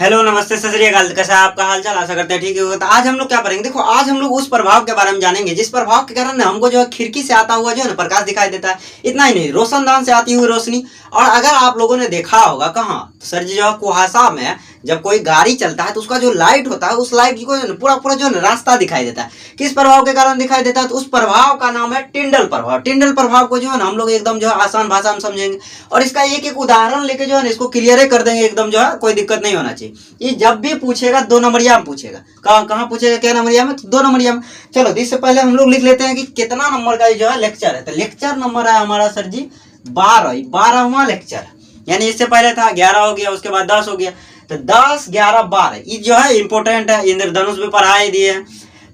Hello नमस्ते सत श्री अकाल। कैसा है आपका हाल चाल? आशा करते हैं ठीक होगा। तो आज हम लोग क्या करेंगे, देखो आज हम लोग उस प्रभाव के बारे में जानेंगे जिस प्रभाव के कारण हमको जो है खिड़की से आता हुआ जो है ना प्रकाश दिखाई देता है। इतना ही नहीं, रोशनदान से आती हुई रोशनी। और अगर आप लोगों ने देखा होगा कहाँ तो सर जी जो है कुहासा में जब कोई गाड़ी चलता है तो उसका जो लाइट होता है उस लाइट को पूरा पूरा जो है रास्ता दिखाई देता है। किस प्रभाव के कारण दिखाई देता है? तो उस प्रभाव का नाम है टिंडल प्रभाव। टिंडल प्रभाव को जो है ना हम लोग एकदम जो है आसान भाषा में समझेंगे और इसका एक एक उदाहरण लेके जो है ना इसको क्लियर कर देंगे एकदम, जो है कोई दिक्कत नहीं होना चाहिए। ये जब भी पूछेगा 2 नंबरिया में पूछेगा। कहाँ कहाँ पूछेगा? क्या नंबरिया में? तो 2 नंबरिया में। चलो इससे पहले हम लोग लिख लेते हैं कि कितना नंबर का जो है लेक्चर है। तो लेक्चर नंबर है हमारा सर जी 12वां लेक्चर। यानी इससे पहले था 11 हो गया, उसके बाद 10 हो गया। तो 10, 11, 12 ये जो है इंपॉर्टेंट है। इंद्रधनुष भी पढ़ा ही दिए हैं।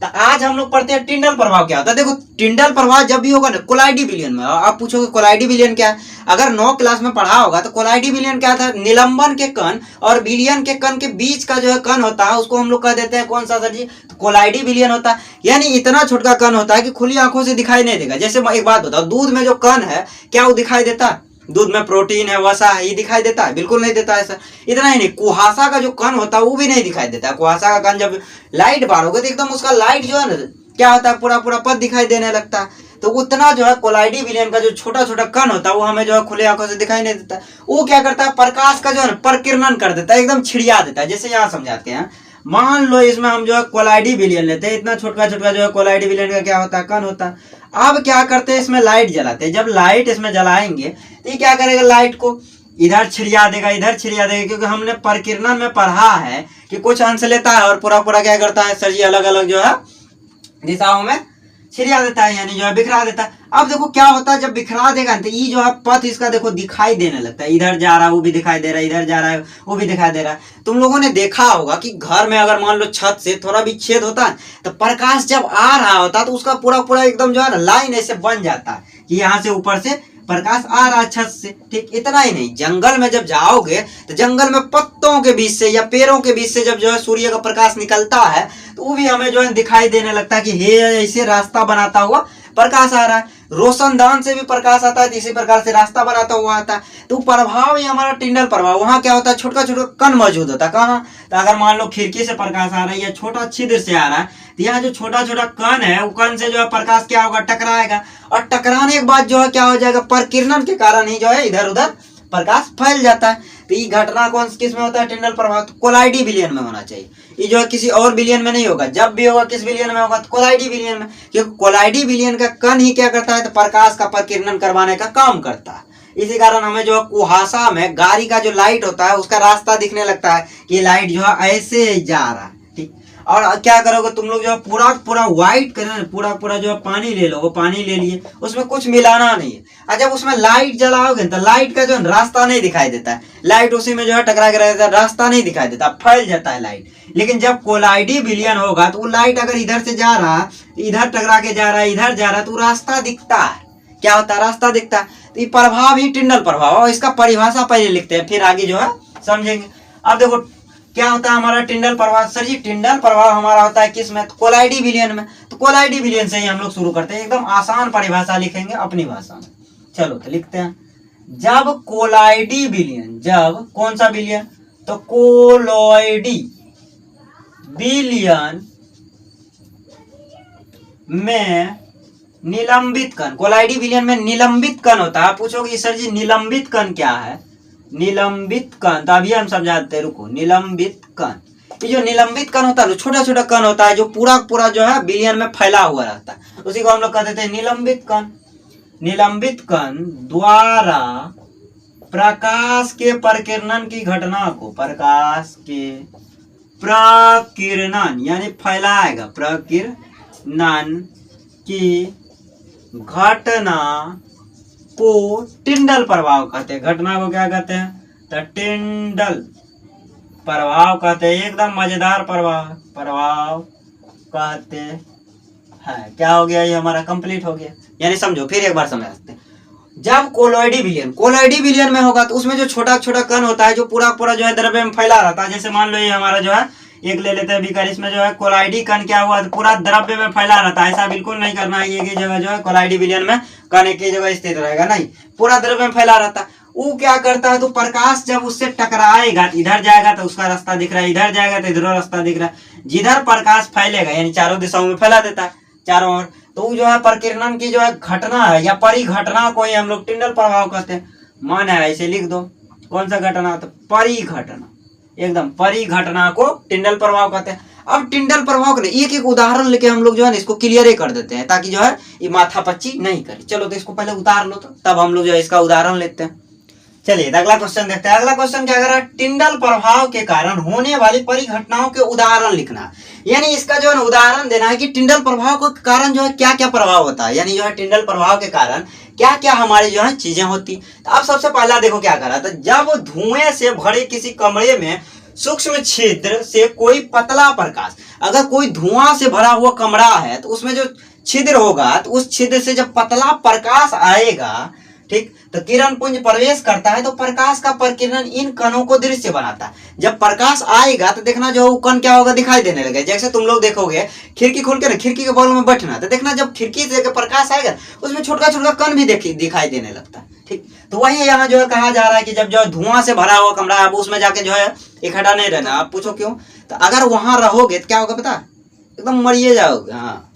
तो आज हम लोग पढ़ते हैं टिंडल प्रभाव क्या होता है। देखो टिंडल प्रभाव जब भी होगा ना कोलाइडी विलयन में। आप पूछोगे कोलाइडी विलयन क्या है? अगर 9 क्लास में पढ़ा होगा तो कोलाइडी विलयन क्या था? निलंबन के कण और विलयन के कण के बीच का जो है कण होता है उसको हम लोग कह देते हैं कौन सा सर जी? तो कोलाइडी विलयन होता है। यानी इतना छोटा कण होता है कि खुली आंखों से दिखाई नहीं देगा। जैसे एक बात बताओ, दूध में जो कण है क्या वो दिखाई देता है? दूध में प्रोटीन है, वसा है, ये दिखाई देता है? बिल्कुल नहीं देता है सर। इतना ही नहीं, कुहासा का जो कण होता है वो भी नहीं दिखाई देता है। कुहासा का कण जब लाइट बारोगे तो एकदम उसका लाइट जो है ना क्या होता है पूरा पूरा पद दिखाई देने लगता है। तो उतना जो है कोलाइडी विलयन का जो छोटा छोटा कण होता है वो हमें जो है खुले आंखों से दिखाई नहीं देता। वो क्या करता है? प्रकाश का जो है प्रकिरणन कर देता है, एकदम छिड़िया देता है। जैसे यहाँ समझाते हैं, मान लो इसमें हम जो है कोलाइडी विलयन लेते हैं। इतना छोटा छोटा जो है कोलाइडी विलयन का क्या होता है? कण होता है। अब क्या करते हैं, इसमें लाइट जलाते हैं। जब लाइट इसमें जलाएंगे तो ये क्या करेगा? लाइट को इधर छिड़िया देगा, इधर छिड़िया देगा, क्योंकि हमने प्रकिरणन में पढ़ा है कि कुछ अंश लेता है और पूरा पूरा क्या करता है सर जी? अलग अलग जो है दिशाओं में छिड़िया देता है, यानी जो है बिखरा देता है। अब देखो क्या होता है, जब बिखरा देगा तो ये जो है पथ इसका देखो दिखाई देने लगता है। इधर जा रहा है वो भी दिखाई दे रहा है, इधर जा रहा है वो भी दिखाई दे रहा है। तुम लोगों ने देखा होगा कि घर में अगर मान लो छत से थोड़ा भी छेद होता है तो प्रकाश जब आ रहा होता है तो उसका पूरा पूरा एकदम जो है ना लाइन ऐसे बन जाता है कि यहाँ से ऊपर से प्रकाश आ रहा है छत से। ठीक, इतना ही नहीं, जंगल में जब जाओगे तो जंगल में पत्तों के बीच से या पेड़ों के बीच से जब जो है सूर्य का प्रकाश निकलता है तो वो भी हमें जो है दिखाई देने लगता है कि हे ऐसे रास्ता बनाता हुआ प्रकाश आ रहा है। रोशनदान से भी प्रकाश आता है, इसी प्रकार से रास्ता बनाता हुआ आता है। तो प्रभाव ही हमारा टिंडल प्रभाव। वहां क्या होता है? छोटा छोटा कण मौजूद होता है। कहाँ? तो अगर मान लो खिड़की से प्रकाश आ रहा है या छोटा छिद्र से आ रहा है तो यहाँ जो छोटा छोटा कण है वो कण से जो है प्रकाश क्या होगा? टकराएगा। और टकराने के बाद जो है क्या हो जाएगा? प्रकिरणन के कारण ही जो है इधर उधर प्रकाश फैल जाता है। तो ये घटना कौन किस में होता है? टिंडल प्रभाव। तो कोलाइडी विलयन में होना चाहिए। ये जो है किसी और विलयन में नहीं होगा। जब भी होगा किस विलयन में होगा? तो कोलाइडी विलयन में, क्योंकि कोलाइडी विलयन का कण ही क्या करता है? तो प्रकाश का प्रकिरणन करवाने का काम करता है। इसी कारण हमें जो है कुहासा में गाड़ी का जो लाइट होता है उसका रास्ता दिखने लगता है कि लाइट जो है ऐसे जा रहा है। ठीक, और क्या करोगे तुम लोग? जो है पूरा पूरा व्हाइट करना, पूरा पूरा जो है पानी ले लो। वो पानी ले लिए, उसमें कुछ मिलाना नहीं है। और जब उसमें लाइट जलाओगे तो लाइट का जो रास्ता नहीं दिखाई देता है। लाइट उसी में जो है टकरा के रहता है, रास्ता नहीं दिखाई देता, फैल जाता है लाइट। लेकिन जब कोलाइडी विलयन होगा तो वो लाइट अगर इधर से जा रहा है, इधर टकरा के जा रहा है, इधर जा रहा है, तो रास्ता दिखता है। क्या होता है? रास्ता दिखता है। तो ये प्रभाव ही टिंडल प्रभाव। और इसका परिभाषा पहले लिखते हैं, फिर आगे जो है समझेंगे। अब देखो क्या होता है हमारा टिंडल प्रभाव। सर जी टिंडल प्रभाव हमारा होता है किस में? तो कोलाइडी विलयन में। तो कोलाइडी विलयन से ही हम लोग शुरू करते हैं। एकदम आसान परिभाषा लिखेंगे अपनी भाषा में। चलो तो लिखते हैं, जब कोलाइडी विलयन, जब कौन सा विलयन? तो कोलोइडी विलयन में निलंबित कण, कोलाइडी विलयन में निलंबित कण होता है। आप पूछोगे सर जी निलंबित कण क्या है? निलंबित कण तो अभी हम समझाते हैं, रुको। निलंबित कण, ये जो निलंबित कण होता है छोटा छोटा कण होता है जो पूरा पूरा जो है विलयन में फैला हुआ रहता है, उसी को हम लोग कहते हैं निलंबित कण। निलंबित कण द्वारा प्रकाश के प्रकिरणन की घटना को, प्रकाश के प्रकिरणन यानी फैलाएगा, प्रकिरणन की घटना को टिंडल प्रभाव कहते हैं। घटना को क्या कहते हैं? तो टिंडल प्रभाव कहते हैं। एकदम मजेदार प्रभाव, प्रभाव कहते हैं। क्या हो गया? ये हमारा कंप्लीट हो गया। यानी समझो, फिर एक बार समझते हैं। जब कोलोइडी विलयन, कोलोइडी विलयन में होगा तो उसमें जो छोटा छोटा कण होता है जो पूरा पूरा जो है द्रव्य में फैला रहता है। जैसे मान लो ये हमारा जो है एक ले लेते हैं बीकर, इसमें जो है कोलाइडी कण क्या हुआ? तो पूरा द्रव्य में फैला रहता है। ऐसा बिल्कुल नहीं करना है। ये जगह जो है कोलाइडी विलयन में कण एक ही जगह स्थित रहेगा, नहीं, पूरा द्रव्य में फैला रहता है। वो क्या करता है, तो प्रकाश जब उससे टकराएगा, इधर जाएगा तो उसका रास्ता दिख रहा है, इधर जाएगा तो इधर रास्ता दिख रहा है। जिधर प्रकाश फैलेगा यानी चारों दिशाओं में फैला देता है चारों ओर, तो वो जो है परिकिरणन की जो है घटना है या परिघटना को ही हम लोग टिंडल प्रभाव कहते हैं। मन है ऐसे लिख दो, कौन सा घटना, तो परिघटना, एकदम परिघटना को टिंडल प्रभाव कहते हैं। अब टिंडल प्रभाव के एक एक उदाहरण लेके हम लोग जो है ना इसको क्लियर कर देते हैं, ताकि जो है ये माथा पच्ची नहीं करे। चलो तो इसको पहले उतार लो, तो तब हम लोग जो है इसका उदाहरण लेते हैं। चलिए अगला क्वेश्चन देखते हैं। अगला क्वेश्चन क्या कर रहा है, टिंडल प्रभाव के कारण होने वाली परिघटनाओं के उदाहरण लिखना, यानी इसका जो है उदाहरण देना है कि टिंडल प्रभाव के कारण जो है क्या क्या प्रभाव होता है, यानी जो है टिंडल प्रभाव के कारण क्या क्या हमारी जो है चीजें होती। तो अब सबसे पहला देखो क्या कर रहा था, जब धुएं से भरे किसी कमरे में सूक्ष्म छिद्र से कोई पतला प्रकाश, अगर कोई धुआं से भरा हुआ कमरा है तो उसमें जो छिद्र होगा, तो उस छिद्र से जब पतला प्रकाश आएगा, ठीक, तो किरण पुंज प्रवेश करता है, तो प्रकाश का प्रकीर्णन इन कणों को दृश्य बनाता है। जब प्रकाश आएगा तो देखना जो कण क्या होगा, दिखाई देने लगे। जैसे तुम लोग देखोगे खिड़की खोल के ना, खिड़की के बगल में बैठना, तो देखना जब खिड़की से प्रकाश आएगा उसमें छोटा छोटा कण भी दिखाई देने लगता है, ठीक। तो वही यहाँ जो है कहा जा रहा है कि जब जो धुआं से भरा हुआ कमरा है, उसमें जाके जो है इकट्ठा नहीं रहना। आप पूछो क्यों, तो अगर वहां रहोगे तो क्या होगा पता, एकदम मरिए जाओगे। हाँ,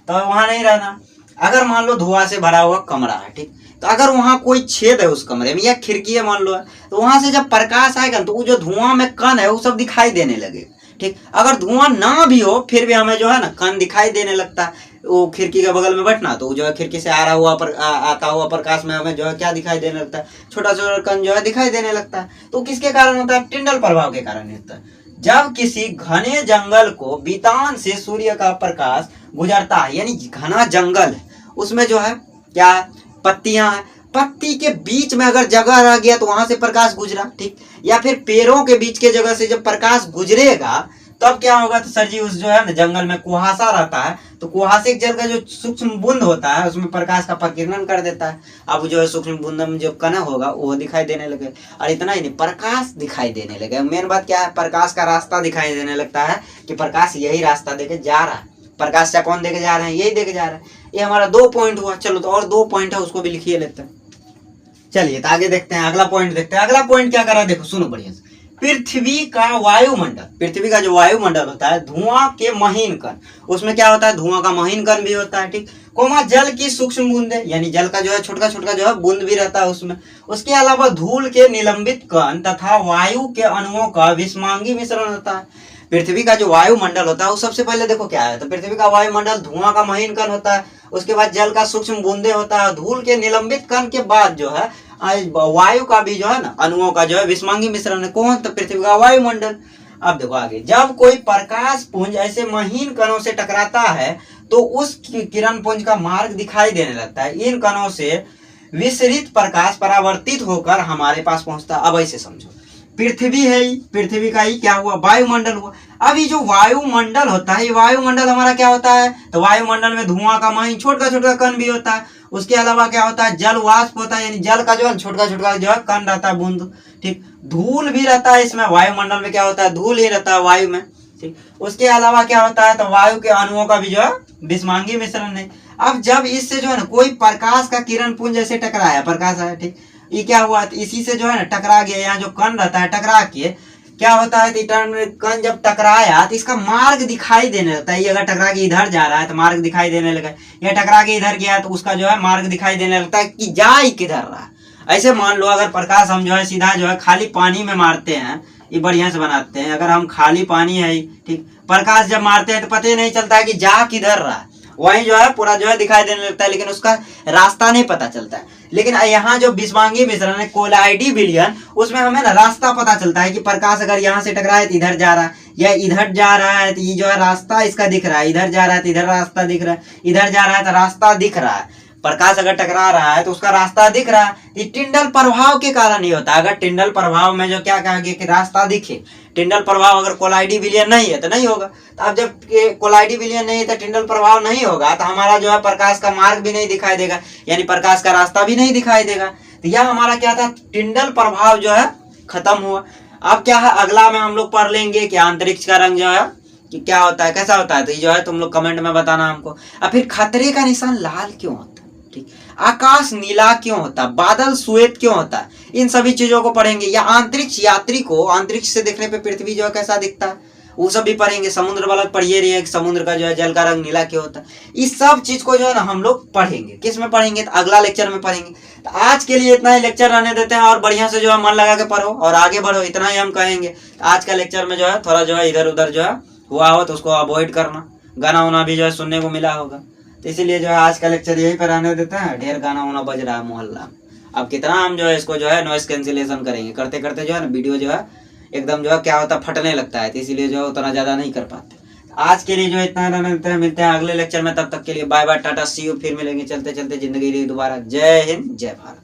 तो वहां नहीं रहना। अगर मान लो धुआं से भरा हुआ कमरा है, ठीक, तो अगर वहां कोई छेद है उस कमरे में या खिड़की है मान लो है, तो वहां से जब प्रकाश आएगा तो वो जो धुआं में कण है वो सब दिखाई देने लगे, ठीक। अगर धुआं ना भी हो फिर भी हमें जो है ना कण दिखाई देने लगता है। वो खिड़की के बगल में बैठना, तो जो है खिड़की से आ रहा हुआ आता हुआ प्रकाश में हमें जो है क्या दिखाई देने लगता है, छोटा छोटा कण जो है दिखाई देने लगता है। तो किसके कारण होता है, टिंडल प्रभाव के कारण होता है। जब किसी घने जंगल को बीतान से सूर्य का प्रकाश गुजरता है, यानी घना जंगल है उसमें जो है क्या है, पत्तियां हैं, पत्ती के बीच में अगर जगह रह गया तो वहां से प्रकाश गुजरा, ठीक, या फिर पेड़ों के बीच के जगह से जब प्रकाश गुजरेगा तब क्या होगा, तो सर जी उस जो है ना जंगल में कुहासा रहता है, तो कुहासे के जल का जो सूक्ष्म बूंद होता है उसमें प्रकाश का प्रकीर्णन कर देता है। अब जो है सूक्ष्म बूंद में जो कण होगा वो दिखाई देने लगे। और इतना ही नहीं, प्रकाश दिखाई देने लगे। मेन बात क्या है, प्रकाश का रास्ता दिखाई देने लगता है कि प्रकाश यही रास्ता देके जा रहा है। प्रकाश से कौन देके जा रहे हैं, यही देके जा रहे हैं। ये हमारा 2 पॉइंट हुआ। चलो तो और 2 पॉइंट है उसको भी लिखिए लेते हैं। चलिए तो आगे देखते हैं, अगला पॉइंट देखते हैं। अगला पॉइंट क्या कर रहा है, देखो सुनो बढ़िया से। पृथ्वी का वायुमंडल, पृथ्वी का जो वायुमंडल होता है, धुआं के महीन कण, उसमें क्या होता है, धुआं का महीन कण भी होता है, ठीक, कोमा जल की सूक्ष्म बूंदे, यानी जल का जो है छोटा छोटा जो है बूंद भी रहता है उसमें। उसके अलावा धूल के निलंबित कण तथा वायु के अणुओं का विषमांगी मिश्रण होता है। पृथ्वी का जो वायुमंडल होता है वो सबसे पहले देखो क्या है, तो पृथ्वी का वायुमंडल धुआं का महीन कण होता है, उसके बाद जल का सूक्ष्म बूंदे होता है, धूल के निलंबित कण के बाद जो है वायु का भी जो है ना अणुओं का जो है विषमांगी मिश्रण है। कौन, तो पृथ्वी का वायुमंडल। अब देखो आगे, जब कोई प्रकाश पुंज ऐसे महीन कणों से टकराता है तो उस किरण पुंज का मार्ग दिखाई देने लगता है। इन कणों से विसरित प्रकाश परावर्तित होकर हमारे पास पहुंचता है। अब ऐसे समझो, पृथ्वी है, पृथ्वी का ही क्या हुआ, वायुमंडल हुआ। अब ये जो वायुमंडल होता है, ये वायुमंडल हमारा क्या होता है, तो वायुमंडल में धुआं का महीन छोटा छोटा कण भी होता है। उसके अलावा क्या होता है, जल वाष्प होता है, यानी जल का जो है छोटा छोटा जो है कण रहता है, बूंद, ठीक। धूल भी रहता है इसमें, वायुमंडल में क्या होता है, धूल ही रहता है वायु में, ठीक। उसके अलावा क्या होता है, तो वायु के अणुओं का भी जो है विषमांगी मिश्रण है। अब जब इससे जो है ना कोई प्रकाश का किरण पुंज जैसे टकराया, प्रकाश है, ठीक, ये क्या हुआ, तो इसी से जो है ना टकरा गया, यहाँ जो कण रहता है टकरा के क्या होता है, तो कण जब टकराया तो इसका मार्ग दिखाई देने लगता है। ये अगर टकरा के इधर जा रहा है तो मार्ग दिखाई देने लगा, या टकरा के इधर गया तो उसका जो है मार्ग दिखाई देने लगता है कि जा ही किधर रहा। ऐसे मान लो अगर प्रकाश हम जो है सीधा जो है खाली पानी में मारते हैं, ये बढ़िया से बनाते हैं, अगर हम खाली पानी है, ठीक, प्रकाश जब मारते हैं तो पता ही नहीं चलता है कि जा किधर रहा, वही जो है पूरा जो है दिखाई देने लगता है, लेकिन उसका रास्ता नहीं पता चलता है। लेकिन यहाँ जो विषमांगी मिश्रण है, कोलाइडी विलयन, उसमें हमें ना रास्ता पता चलता है कि प्रकाश अगर यहाँ से टकरा है तो इधर जा रहा है, या इधर जा रहा है तो ये जो है रास्ता इसका दिख रहा है, इधर जा रहा है तो इधर रास्ता दिख रहा है, इधर जा रहा है तो रास्ता दिख रहा है। प्रकाश अगर टकरा रहा है तो उसका रास्ता दिख रहा है। ये टिंडल प्रभाव के कारण ही होता है। अगर टिंडल प्रभाव में जो क्या कहा गया कि रास्ता दिखे, टिंडल प्रभाव अगर कोलाइडी विलयन नहीं है तो नहीं होगा। तो अब जब कोलाइडी विलयन नहीं है तो टिंडल प्रभाव नहीं होगा, तो हमारा जो है प्रकाश का मार्ग भी नहीं दिखाई देगा, यानी प्रकाश का रास्ता भी नहीं दिखाई देगा। तो यह हमारा क्या था, टिंडल प्रभाव जो है खत्म हुआ। अब क्या है, अगला में हम लोग पढ़ लेंगे कि अंतरिक्ष का रंग जो है कि क्या होता है, कैसा होता है। तो ये जो है तुम लोग कमेंट में बताना हमको। अब फिर खतरे का निशान लाल क्यों होता है, ठीक। आकाश नीला क्यों होता है, बादल श्वेत क्यों होता है, इन सभी चीजों को पढ़ेंगे। या अंतरिक्ष यात्री को अंतरिक्ष से देखने पे पृथ्वी जो है कैसा दिखता है, वो सब भी पढ़ेंगे। समुद्र वाला पढ़िए रही है, समुद्र का जो है जल का रंग नीला क्यों होता है। इस सब चीज को जो है ना हम लोग पढ़ेंगे। किस में पढ़ेंगे, तो अगला लेक्चर में पढ़ेंगे। तो आज के लिए इतना ही लेक्चर रहने देते हैं, और बढ़िया से जो है मन लगा के पढ़ो और आगे बढ़ो, इतना ही हम कहेंगे। तो आज का लेक्चर में जो है थोड़ा जो है इधर उधर जो है हुआ हो तो उसको अवॉइड करना। गाना वाना भी जो है सुनने को मिला होगा, तो इसीलिए जो है आज का लेक्चर यही पर रहने देते हैं। ढेर गाना वाना बज रहा है मोहल्ला में, अब कितना हम जो है इसको जो है नॉइस कैंसिलेशन करेंगे। करते करते जो है ना वीडियो जो है एकदम जो है क्या होता है, फटने लगता है, तो इसीलिए जो है उतना ज़्यादा नहीं कर पाते। आज के लिए जो इतना रहने देते हैं, मिलते हैं अगले लेक्चर में। तब तक के लिए बाय बाय, टाटा, सी यू। फिर मिलेंगे चलते चलते जिंदगी रही दोबारा। जय हिंद, जय भारत।